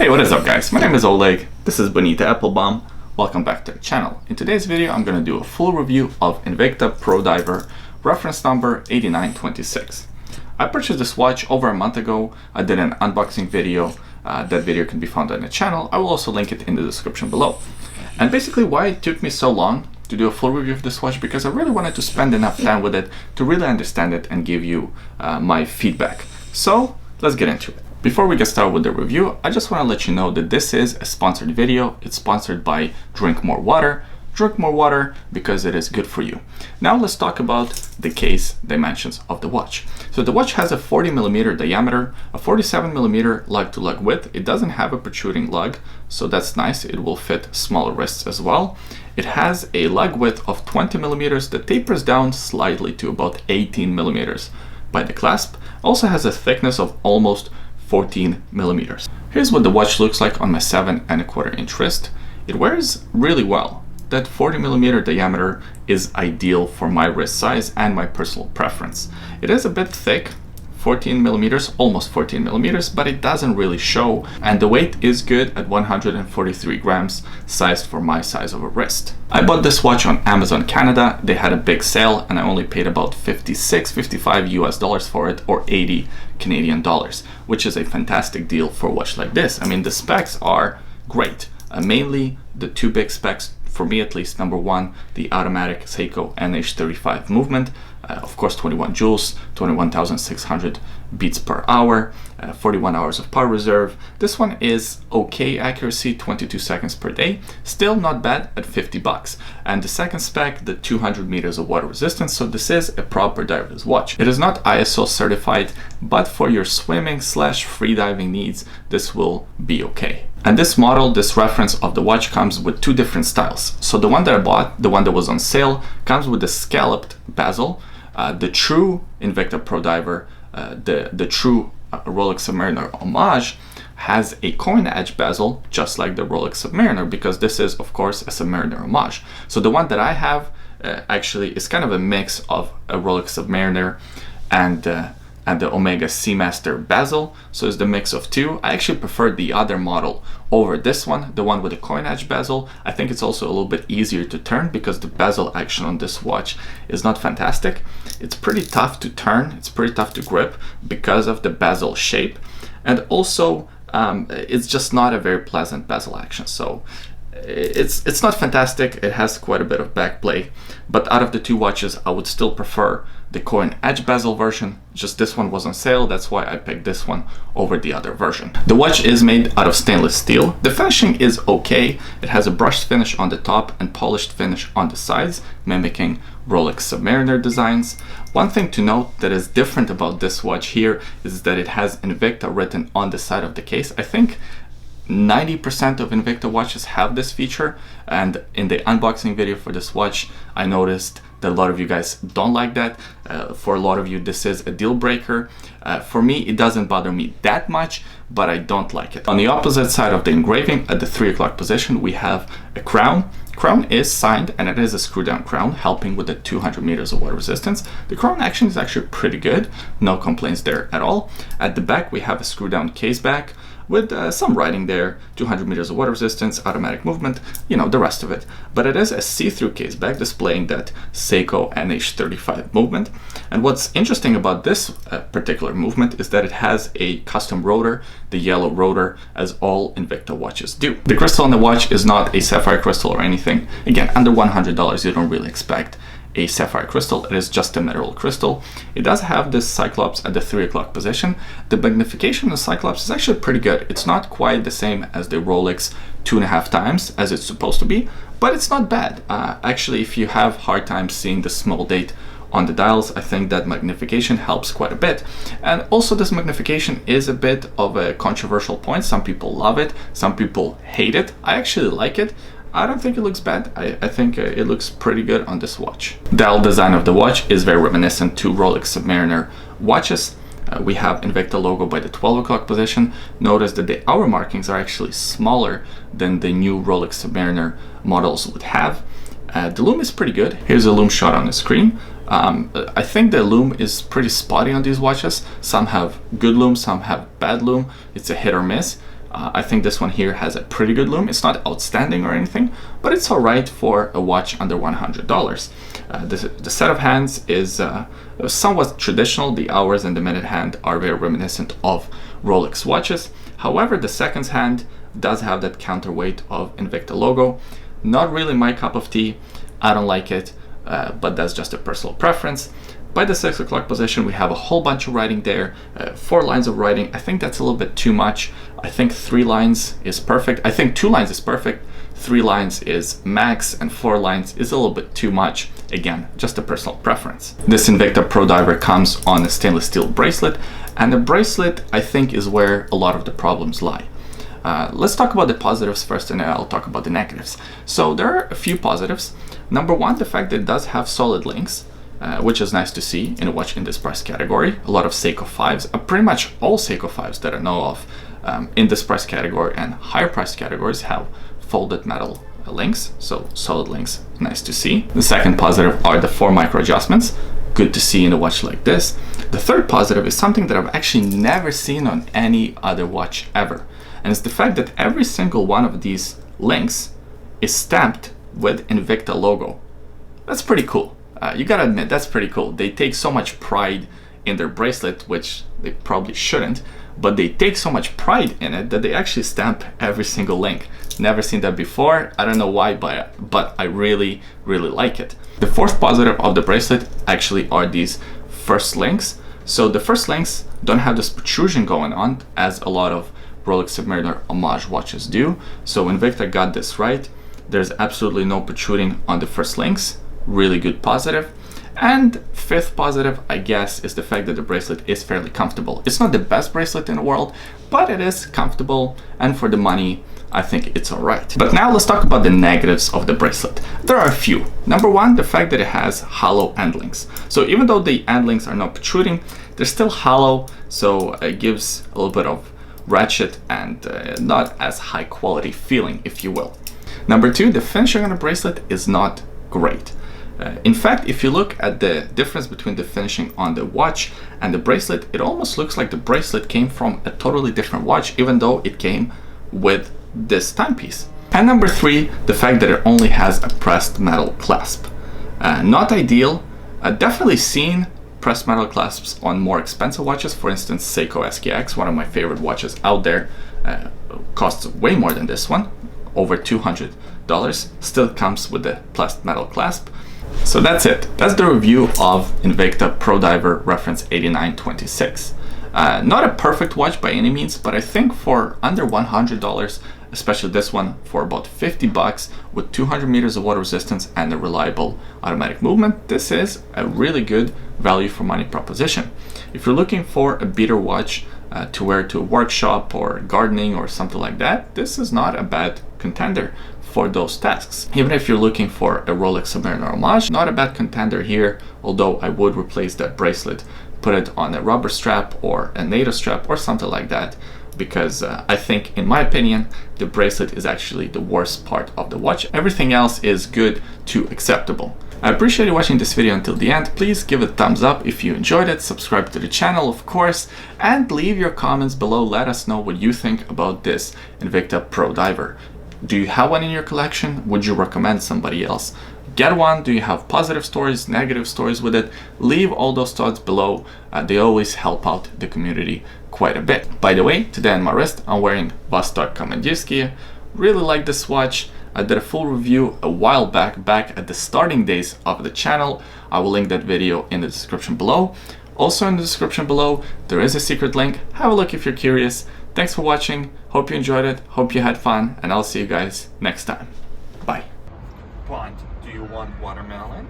Hey, what is up guys? My name is Oleg, this is Bonita Applebaum. Welcome back to the channel. In today's video I'm going to do a full review of Invicta Pro Diver, reference number 8926. I purchased this watch over a month ago. I did an unboxing video. That video can be found on the channel. I will also link it in the description below. And basically why it took me so long to do a full review of this watch, because I really wanted to spend enough time with it to really understand it and give you my feedback. So let's get into it. Before we get started with the review, I just want to let you know that this is a sponsored video. It's sponsored by Drink More Water. Drink more water because it is good for you. Now let's talk about the case dimensions of the watch. So the watch has a 40mm diameter, a 47mm lug-to-lug width. It doesn't have a protruding lug, so that's nice. It will fit smaller wrists as well. It has a lug width of 20mm that tapers down slightly to about 18mm by the clasp. Also has a thickness of almost 14mm. Here's what the watch looks like on my 7¼ inch wrist. It wears really well. That 40mm diameter is ideal for my wrist size and my personal preference. It is a bit thick, 14mm, almost 14mm, but it doesn't really show, and the weight is good at 143 grams, sized for my size of a wrist. I bought this watch on Amazon Canada. They had a big sale and I only paid about $55 US for it, or 80 Canadian dollars, which is a fantastic deal for a watch like this. I mean, the specs are great. Mainly the two big specs, for me at least. Number one, the automatic Seiko NH35 movement, of course 21 joules, 21,600 beats per hour, 41 hours of power reserve. This one is okay accuracy, 22 seconds per day, still not bad at $50. And the second spec, the 200 meters of water resistance, so this is a proper diver's watch. It is not ISO certified, but for your swimming / freediving needs, this will be okay. And this model, this reference of the watch, comes with two different styles. So the one that I bought, the one that was on sale, comes with the scalloped bezel. The true Invicta Pro Diver, the true Rolex Submariner homage, has a coin edge bezel, just like the Rolex Submariner, because this is of course a Submariner homage. So the one that I have actually is kind of a mix of a Rolex Submariner and the Omega Seamaster bezel, so it's the mix of two. I actually prefer the other model over this one, the one with the coin edge bezel. I think it's also a little bit easier to turn because the bezel action on this watch is not fantastic. It's pretty tough to turn, it's pretty tough to grip because of the bezel shape, and also it's just not a very pleasant bezel action. So it's not fantastic. It has quite a bit of back play, but out of the two watches I would still prefer the coin edge bezel version. Just this one was on sale, that's why I picked this one over the other version. The watch is made out of stainless steel. The finishing is okay. It has a brushed finish on the top and polished finish on the sides, mimicking Rolex Submariner designs. One thing to note that is different about this watch here is that it has Invicta written on the side of the case. I think 90% of Invicta watches have this feature, and in the unboxing video for this watch I noticed that a lot of you guys don't like that. For a lot of you this is a deal breaker. For me it doesn't bother me that much, but I don't like it. On the opposite side of the engraving, at the 3 o'clock position, we have a crown. Crown is signed and it is a screw down crown, helping with the 200 meters of water resistance. The crown action is actually pretty good, no complaints there at all. At the back we have a screw down case back with some writing there, 200 meters of water resistance, automatic movement, you know, the rest of it. But it is a see-through case back displaying that Seiko NH35 movement. And what's interesting about this particular movement is that it has a custom rotor, the yellow rotor, as all Invicta watches do. The crystal on the watch is not a sapphire crystal or anything. Again, under $100 you don't really expect a sapphire crystal. It is just a mineral crystal. It does have this Cyclops at the 3 o'clock position. The magnification of Cyclops is actually pretty good. It's not quite the same as the Rolex 2.5 times as it's supposed to be, but it's not bad. Actually, if you have hard time seeing the small date on the dials, I think that magnification helps quite a bit. And also this magnification is a bit of a controversial point. Some people love it, some people hate it. I actually like it. I don't think it looks bad. I think it looks pretty good on this watch. Dial design of the watch is very reminiscent to Rolex Submariner watches. We have Invicta logo by the 12 o'clock position. Notice that the hour markings are actually smaller than the new Rolex Submariner models would have. The lume is pretty good. Here's a lume shot on the screen. I think the lume is pretty spotty on these watches. Some have good lume, some have bad lume. It's a hit or miss. I think this one here has a pretty good lume. It's not outstanding or anything, but it's alright for a watch under $100. The set of hands is somewhat traditional. The hours and the minute hand are very reminiscent of Rolex watches. However, the seconds hand does have that counterweight of Invicta logo. Not really my cup of tea. I don't like it, but that's just a personal preference. By the 6 o'clock position, we have a whole bunch of writing there, 4 lines of writing. I think that's a little bit too much. I think 3 lines is perfect. I think 2 lines is perfect, 3 lines is max, and 4 lines is a little bit too much. Again, just a personal preference. This Invicta Pro Diver comes on a stainless steel bracelet, and the bracelet, I think, is where a lot of the problems lie. Let's talk about the positives first, and then I'll talk about the negatives. So there are a few positives. Number one, the fact that it does have solid links, which is nice to see in a watch in this price category. A lot of Seiko 5s, pretty much all Seiko 5s that I know of in this price category and higher price categories have folded metal links, so solid links, nice to see. The second positive are the 4 micro adjustments, good to see in a watch like this. The third positive is something that I've actually never seen on any other watch ever, and it's the fact that every single one of these links is stamped with Invicta logo. That's pretty cool. You gotta admit, that's pretty cool. They take so much pride in their bracelet, which they probably shouldn't, but they take so much pride in it that they actually stamp every single link. Never seen that before. I don't know why, but I really, really like it. The fourth positive of the bracelet actually are these first links. So the first links don't have this protrusion going on as a lot of Rolex Submariner homage watches do. So Invicta got this right. There's absolutely no protruding on the first links. Really good positive. And fifth positive, I guess, is the fact that the bracelet is fairly comfortable. It's not the best bracelet in the world, but it is comfortable, and for the money, I think it's alright. But now let's talk about the negatives of the bracelet. There are a few. Number one, the fact that it has hollow end links. So even though the end links are not protruding, they're still hollow, so it gives a little bit of ratchet and not as high quality feeling, if you will. Number two, the finishing on the bracelet is not great. In fact, if you look at the difference between the finishing on the watch and the bracelet, it almost looks like the bracelet came from a totally different watch, even though it came with this timepiece. And number three, the fact that it only has a pressed metal clasp. Not ideal. I've definitely seen pressed metal clasps on more expensive watches. For instance, Seiko SKX, one of my favorite watches out there, costs way more than this one, over $200. Still comes with the pressed metal clasp. So that's it. That's the review of Invicta Pro Diver reference 8926. Not a perfect watch by any means, but I think for under $100, especially this one for about $50 with 200 meters of water resistance and a reliable automatic movement, this is a really good value for money proposition. If you're looking for a beater watch to wear to a workshop or gardening or something like that, this is not a bad contender for those tasks. Even if you're looking for a Rolex Submariner homage, not a bad contender here, although I would replace that bracelet, put it on a rubber strap or a NATO strap or something like that, because I think, in my opinion, the bracelet is actually the worst part of the watch. Everything else is good to acceptable. I appreciate you watching this video until the end. Please give it a thumbs up if you enjoyed it, subscribe to the channel of course, and leave your comments below. Let us know what you think about this Invicta Pro Diver. Do you have one in your collection? Would you recommend somebody else get one? Do you have positive stories, negative stories with it? Leave all those thoughts below. They always help out the community quite a bit. By the way, today on my wrist I'm wearing Vostok Komandirsky. Really like this watch. I did a full review a while back at the starting days of the channel. I will link that video in the description below. Also in the description below there is a secret link. Have a look if you're curious. Thanks for watching. Hope you enjoyed it. Hope you had fun, and I'll see you guys next time. Bye. Pond, do you want watermelon?